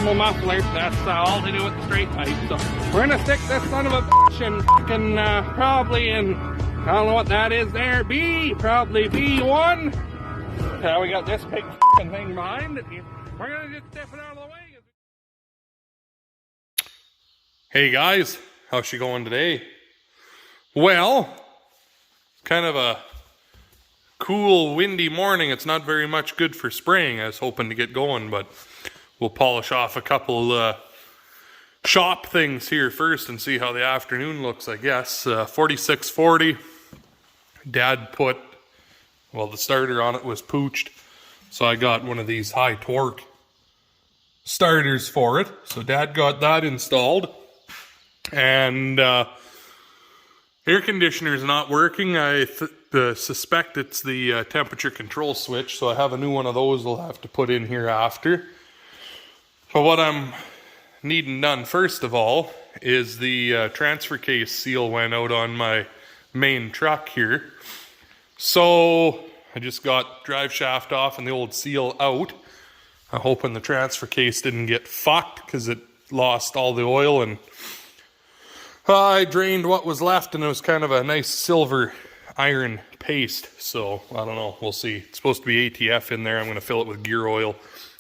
thermal muffler. That's all to do with the straight pipe. So we're gonna stick this son of a bitch in fucking probably in, I don't know what that is there, probably B1. We got this big fucking thing behind it. We're gonna just step it out of the way. Hey guys, how's she going today? Well, kind of a cool, windy morning. It's not very much good for spraying. I was hoping to get going, but we'll polish off a couple shop things here first and see how the afternoon looks, I guess. 4640. Dad put, well, the starter on it was pooched, so I got one of these high torque starters for it. So Dad got that installed. And air conditioner's not working. I suspect it's the temperature control switch, so I have a new one of those I'll have to put in here after. So what I'm needing done first of all is the transfer case seal went out on my main truck here. So I just got drive shaft off and the old seal out. I'm hoping the transfer case didn't get fucked because it lost all the oil, and I drained what was left, and it was kind of a nice silver iron paste. So I don't know, we'll see. It's supposed to be ATF in there. I'm going to fill it with gear oil,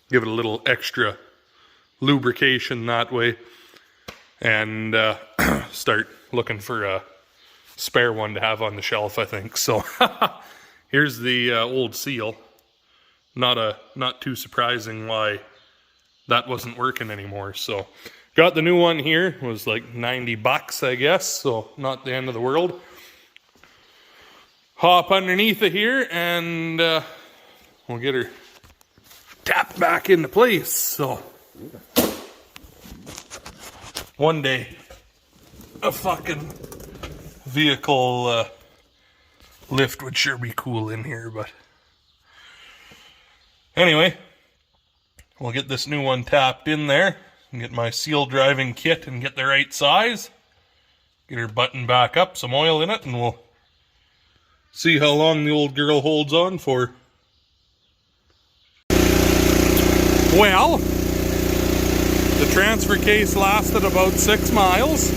give it a little extra lubrication that way, and start looking for a spare one to have on the shelf, I think. So here's the old seal. Not too surprising why that wasn't working anymore. So got the new one here. It was like 90 bucks, I guess, so not the end of the world. Hop underneath it here, and we'll get her tapped back into place. So one day, a fucking vehicle lift would sure be cool in here, but anyway, we'll get this new one tapped in there and get my seal driving kit and get the right size. Get her buttoned back up, some oil in it, and we'll see how long the old girl holds on for. Well, the transfer case lasted about 6 miles.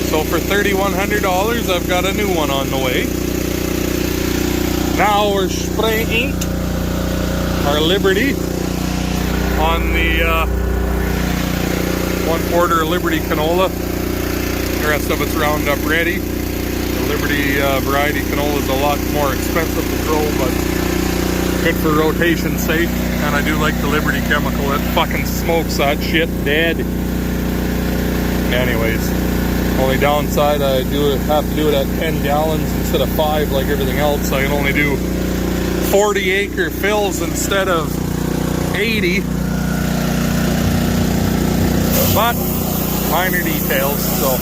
So for $3,100, I've got a new one on the way. Now we're Sprayink our Liberty on the 1/4 Liberty canola. The rest of it's Roundup ready. The Liberty variety canola is a lot more expensive to grow, but good for rotation's sake. And I do like the Liberty chemical. It fucking smokes that shit dead. Anyways, only downside, I have to do it at 10 gallons instead of 5 like everything else. I can only do 40 acre fills instead of 80. But minor details. So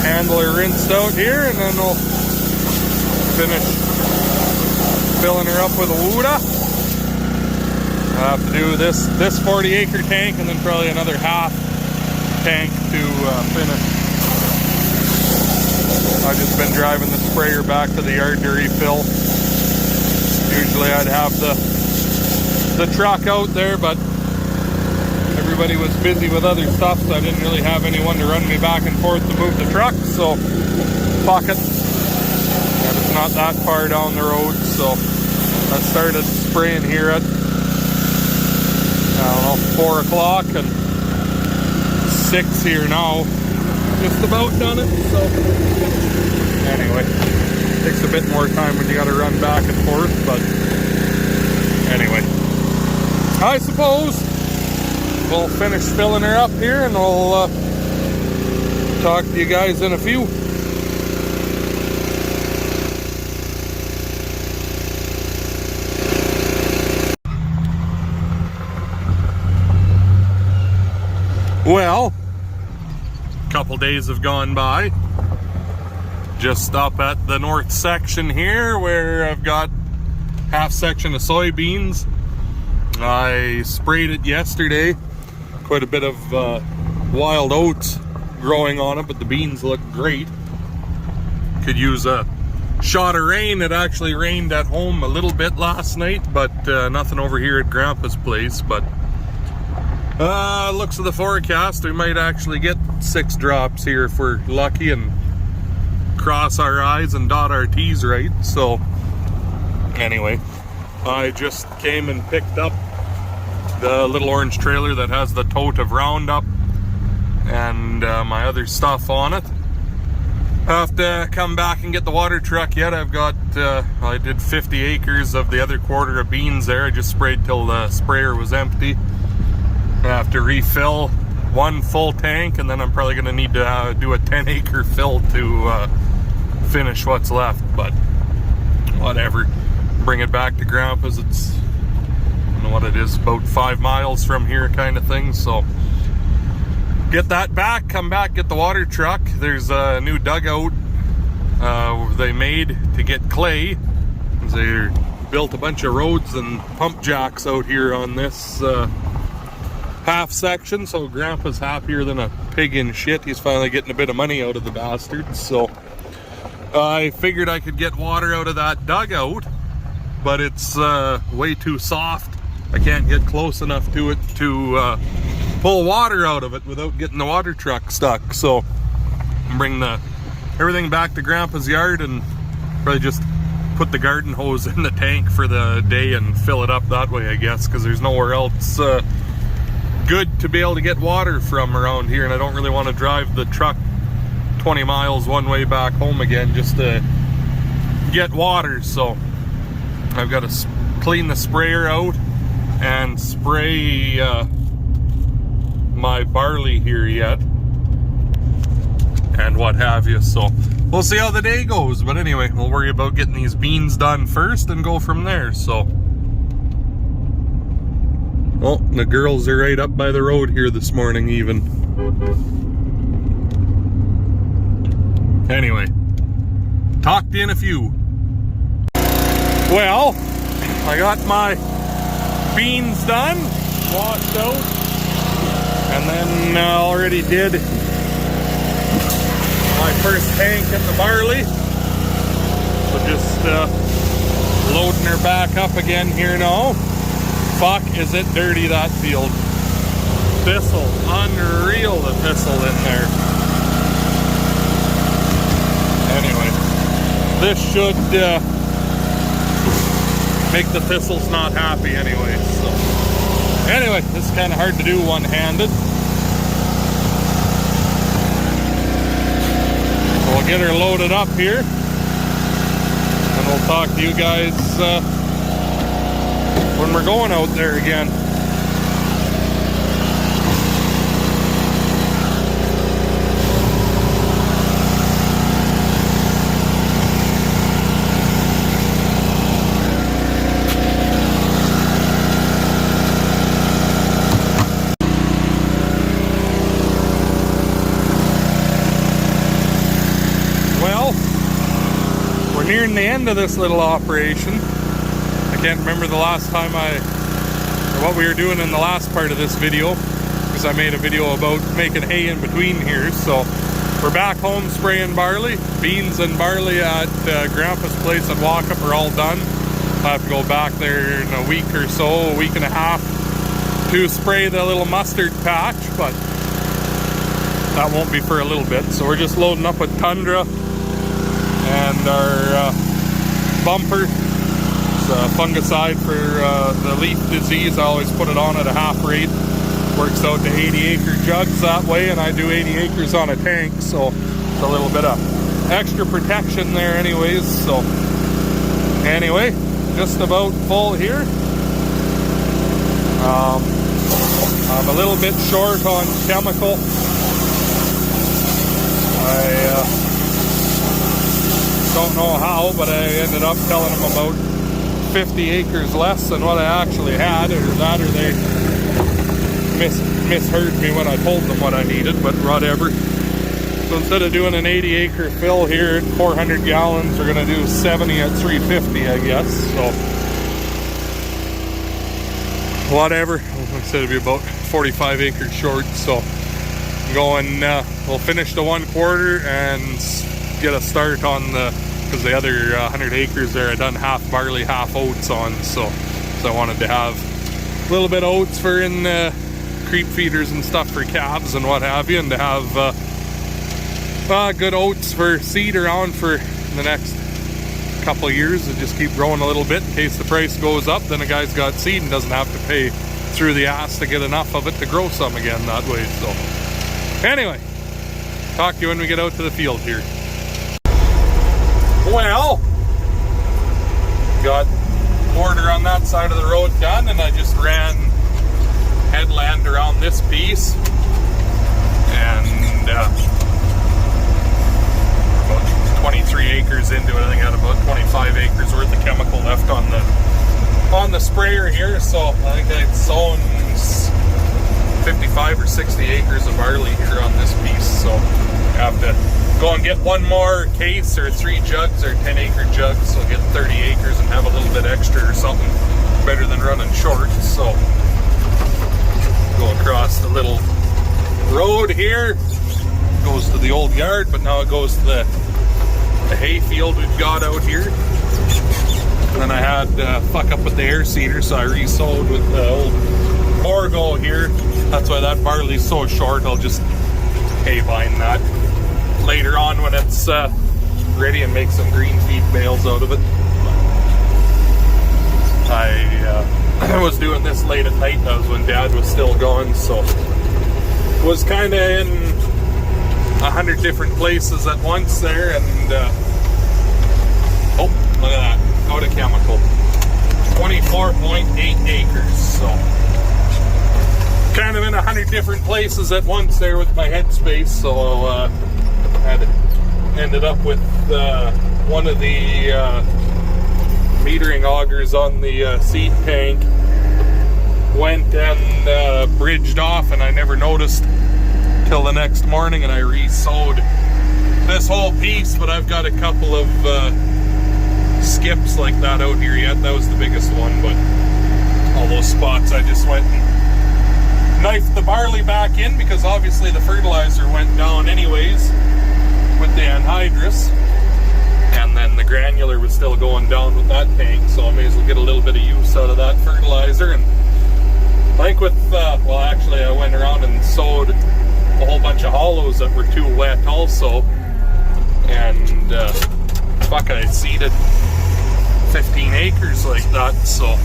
handle her rinsed out here, and then we'll finish filling her up with a Wooda. I have to do this 40 acre tank and then probably another half tank to finish. I've just been driving the sprayer back to the yard to refill. Usually I'd have the truck out there, but everybody was busy with other stuff, so I didn't really have anyone to run me back and forth to move the truck, so fuck it. And it's not that far down the road, so I started spraying here at, I don't know, 4 o'clock, and 6 here now. Just about done it, so anyway, takes a bit more time when you gotta run back and forth, but anyway, I suppose we'll finish filling her up here, and we'll talk to you guys in a few. Well, a couple days have gone by. Just up at the north section here where I've got half section of soybeans. I sprayed it yesterday. Quite a bit of wild oats growing on it, but the beans look great. Could use a shot of rain. It actually rained at home a little bit last night, but nothing over here at Grandpa's place. But Looks of the forecast, we might actually get 6 drops here if we're lucky and cross our I's and dot our T's right. So anyway, I just came and picked up the little orange trailer that has the tote of Roundup and my other stuff on it. I have to come back and get the water truck yet. I've got, I did 50 acres of the other quarter of beans there. I just sprayed till the sprayer was empty. I have to refill 1 full tank, and then I'm probably going to need to do a 10-acre fill to finish what's left, but whatever. Bring it back to Grandpa's. It's, I don't know what it is, about 5 miles from here kind of thing, so get that back, come back, get the water truck. There's a new dugout they made to get clay. They built a bunch of roads and pump jacks out here on this half section, so Grandpa's happier than a pig in shit. He's finally getting a bit of money out of the bastard. So I figured I could get water out of that dugout, but it's way too soft. I can't get close enough to it to pull water out of it without getting the water truck stuck. So bring everything back to Grandpa's yard and probably just put the garden hose in the tank for the day and fill it up that way, I guess, because there's nowhere else good to be able to get water from around here, and I don't really want to drive the truck 20 miles one way back home again just to get water. So I've got to clean the sprayer out and spray my barley here yet and what have you. So we'll see how the day goes, but anyway, we'll worry about getting these beans done first and go from there. So well, the girls are right up by the road here this morning even. Anyway, talk to you in a few. Well, I got my beans done, washed out, and then already did my first tank in the barley. So just loading her back up again here now. Fuck, is it dirty, that field. Thistle, unreal, the thistle in there. Anyway, this should make the thistles not happy anyway. So anyway, this is kind of hard to do one-handed. We'll get her loaded up here, and we'll talk to you guys when we're going out there again. Well, we're nearing the end of this little operation. I can't remember the last time or what we were doing in the last part of this video, because I made a video about making hay in between here. So we're back home spraying barley. Beans and barley at Grandpa's place at Walkup are all done. I have to go back there in a week or so, a week and a half, to spray the little mustard patch, but that won't be for a little bit. So we're just loading up with Tundra and our bumper. Fungicide for the leaf disease. I always put it on at a half rate. Works out to 80-acre jugs that way, and I do 80 acres on a tank, so it's a little bit of extra protection there anyways. So anyway, just about full here. I'm a little bit short on chemical. I don't know how, but I ended up telling them about 50 acres less than what I actually had, or that, or they misheard me when I told them what I needed, but whatever. So instead of doing an 80-acre fill here at 400 gallons, we're going to do 70 at 350, I guess. So whatever. I said it'd be about 45 acres short. So I'm going, we'll finish the 1/4 and get a start on because the other 100 acres there I done half barley, half oats on. So I wanted to have a little bit of oats for in creep feeders and stuff for calves and what have you, and to have good oats for seed around for the next couple of years to just keep growing a little bit in case the price goes up. Then a guy's got seed and doesn't have to pay through the ass to get enough of it to grow some again that way. So anyway, talk to you when we get out to the field here. Well, got border on that side of the road done, and I just ran headland around this piece, and about 23 acres into it. I think I had about 25 acres worth of chemical left on the sprayer here, so I think I'd sown 55 or 60 acres of barley here on this piece, so I have to go and get one more case or 3 jugs or 10-acre jugs, so I'll get 30 acres and have a little bit extra or something, better than running short. So go across the little road here, goes to the old yard, but now it goes to the hay field we've got out here. And then I had fuck up with the air seeder, so I re-sowed with the old Borgo here. That's why that barley's so short. I'll just hay vine that later on when it's ready and make some green feed bales out of it. I was doing this late at night. That was when Dad was still gone, so was kind of in 100 different places at once there, and oh, look at that, out of chemical. 24.8 acres, so kind of in 100 different places at once there with my headspace. So ended up with one of the metering augers on the seed tank went and bridged off, and I never noticed till the next morning, and I re-sowed this whole piece. But I've got a couple of skips like that out here yet. That was the biggest one, but all those spots I just went and knifed the barley back in, because obviously the fertilizer went down anyways with the anhydrous, and then the granular was still going down with that tank, so I may as well get a little bit of use out of that fertilizer. And I think with well, actually I went around and sowed a whole bunch of hollows that were too wet also, and fuck, I seeded 15 acres like that. So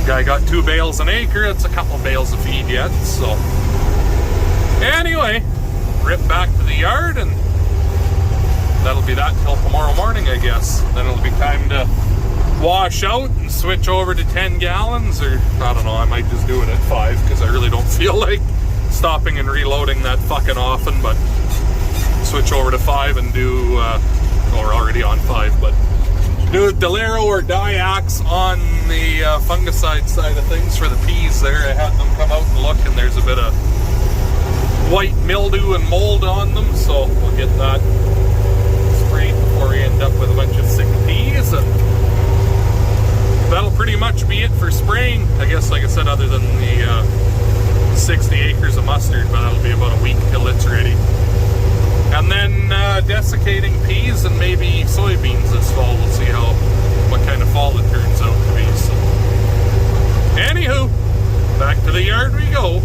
guy got 2 bales an acre. That's a couple bales of feed yet. So anyway, rip back to the yard, and that'll be that till tomorrow morning, I guess. Then it'll be time to wash out and switch over to 10 gallons, or I don't know, I might just do it at 5, because I really don't feel like stopping and reloading that fucking often. But switch over to 5 and do well, we're already on 5, but do Delero or Diax on the fungicide side of things for the peas there. I had them come out and look, and there's a bit of white mildew and mold on them, so we'll get that sprayed before we end up with a bunch of sick peas. And that'll pretty much be it for spraying, I guess. Like I said, other than the 60 acres of mustard, but that'll be about a week till it's ready. And then desiccating peas and maybe soybeans this fall. We'll see what kind of fall it turns out to be. So anywho, back to the yard we go.